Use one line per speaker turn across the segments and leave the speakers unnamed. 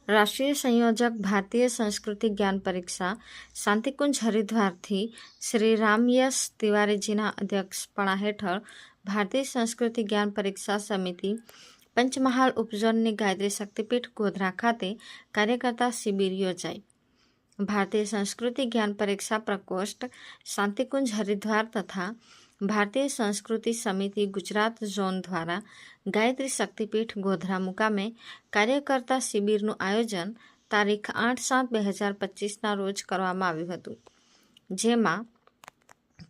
રાષ્ટ્રીય સંયોજક ભારતીય સંસ્કૃતિ જ્ઞાન પરીક્ષા શાંતિકુંજ હરિદ્વારથી શ્રી રામયશ તિવારીજીના અધ્યક્ષપણા હેઠળ ભારતીય સંસ્કૃતિ જ્ઞાન પરીક્ષા સમિતિ પંચમહાલ ઉપઝોનની ગાયત્રી શક્તિપીઠ ગોધરા ખાતે કાર્યકર્તા શિબિર યોજાઈ. ભારતીય સંસ્કૃતિ જ્ઞાન પરીક્ષા પ્રકોષ્ઠ શાંતિકુંજ હરિદ્વાર તથા ભારતીય સંસ્કૃતિ સમિતિ ગુજરાત ઝોન દ્વારા ગાયત્રી શક્તિપીઠ ગોધરા મુકામે કાર્યકર્તા શિબિરનું આયોજન તારીખ 8/7/2025ના રોજ કરવામાં આવ્યું હતું, જેમાં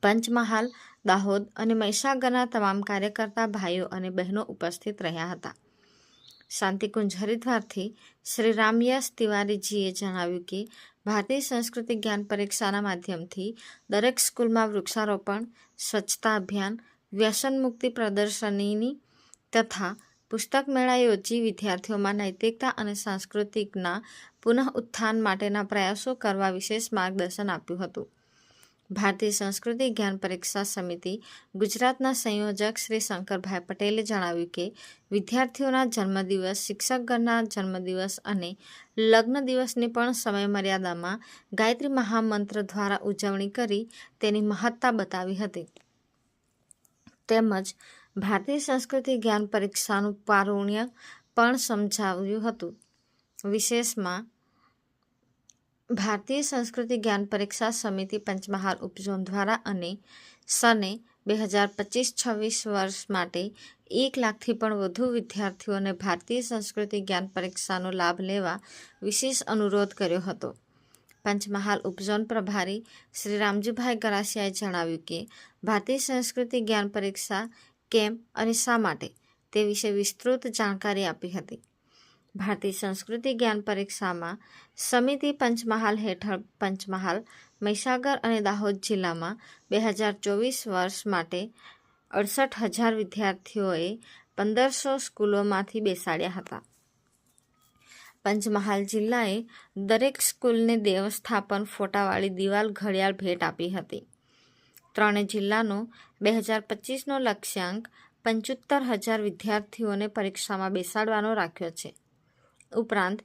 પંચમહાલ, દાહોદ અને મહીસાગરના તમામ કાર્યકર્તા ભાઈઓ અને બહેનો ઉપસ્થિત રહ્યા હતા. શાંતિકુંજ હરિદ્વારથી શ્રી રામયશ તિવારીજીએ જણાવ્યું કે ભારતીય સંસ્કૃતિ જ્ઞાન પરીક્ષાના માધ્યમથી દરેક સ્કૂલમાં વૃક્ષારોપણ, સ્વચ્છતા અભિયાન, વ્યસન મુક્તિ પ્રદર્શનીની તથા પુસ્તક મેળા યોજી વિદ્યાર્થીઓમાં નૈતિકતા અને સાંસ્કૃતિકના પુનઃ ઉત્થાન માટેના પ્રયાસો કરવા વિશેષ માર્ગદર્શન આપ્યું હતું. ભારતીય સંસ્કૃતિ જ્ઞાન પરીક્ષા સમિતિ ગુજરાતના સંયોજક શ્રી શંકરભાઈ પટેલે જણાવ્યું કે વિદ્યાર્થીઓના જન્મદિવસ, શિક્ષકગણના જન્મદિવસ અને લગ્ન દિવસની પણ સમય મર્યાદામાં ગાયત્રી મહામંત્ર દ્વારા ઉજવણી કરી તેની મહત્તા બતાવી હતી. તેમજ ભારતીય સંસ્કૃતિ જ્ઞાન પરીક્ષાનું પ્રારુણ્ય પણ સમજાવ્યું હતું. વિશેષમાં ભારતીય સંસ્કૃતિ જ્ઞાન પરીક્ષા સમિતિ પંચમહાલ ઉપઝોન દ્વારા અને સને 2025-26 વર્ષ માટે 1 લાખથી પણ વધુ વિદ્યાર્થીઓને ભારતીય સંસ્કૃતિ જ્ઞાન પરીક્ષાનો લાભ લેવા વિશેષ અનુરોધ કર્યો હતો. પંચમહાલ ઉપઝોન પ્રભારી શ્રી રામજીભાઈ ગરાસિયાએ જણાવ્યું કે ભારતીય સંસ્કૃતિ જ્ઞાન પરીક્ષા કેમ અને શા માટે તે વિશે વિસ્તૃત જાણકારી આપી હતી. ભારતીય સંસ્કૃતિ જ્ઞાન પરીક્ષામાં સમિતિ પંચમહાલ હેઠળ પંચમહાલ, મહીસાગર અને દાહોદ જિલ્લામાં 2024 વર્ષ માટે 68,000 વિદ્યાર્થીઓએ 1500 સ્કૂલોમાંથી બેસાડ્યા હતા. પંચમહાલ જિલ્લાએ દરેક સ્કૂલને દેવસ્થાપન ફોટાવાળી દિવાલ ઘડિયાળ ભેટ આપી હતી. ત્રણેય જિલ્લાનો 2025નો લક્ષ્યાંક 75,000 વિદ્યાર્થીઓને પરીક્ષામાં બેસાડવાનો રાખ્યો છે. ઉપરાંત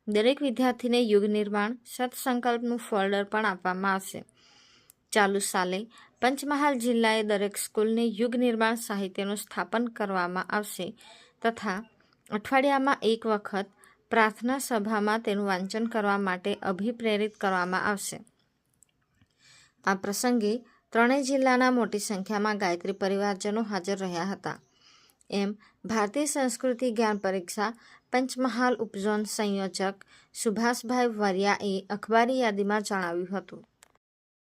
દરેક વિદ્યાર્થીને યુગ નિર્માણ સત્સંકલ્પનું ફોલ્ડર પણ આપવામાં આવશે. ચાલુ સાલે પંચમહાલ જિલ્લાએ દરેક સ્કૂલને યુગ નિર્માણ સાહિત્યનું સ્થાપન કરવામાં આવશે તથા અઠવાડિયામાં એક વખત પ્રાર્થના સભામાં તેનું વાંચન કરવા માટે અભિપ્રેરિત કરવામાં આવશે. આ પ્રસંગે ત્રણેય જિલ્લાના મોટી સંખ્યામાં ગાયત્રી પરિવારજનો હાજર રહ્યા હતા. એમ ભારતીય સંસ્કૃતિ જ્ઞાન પરીક્ષા પંચમહાલ ઉપઝોન સંયોજક સુભાષભાઈ વરિયાએ અખબારી યાદીમાં જણાવ્યું હતું.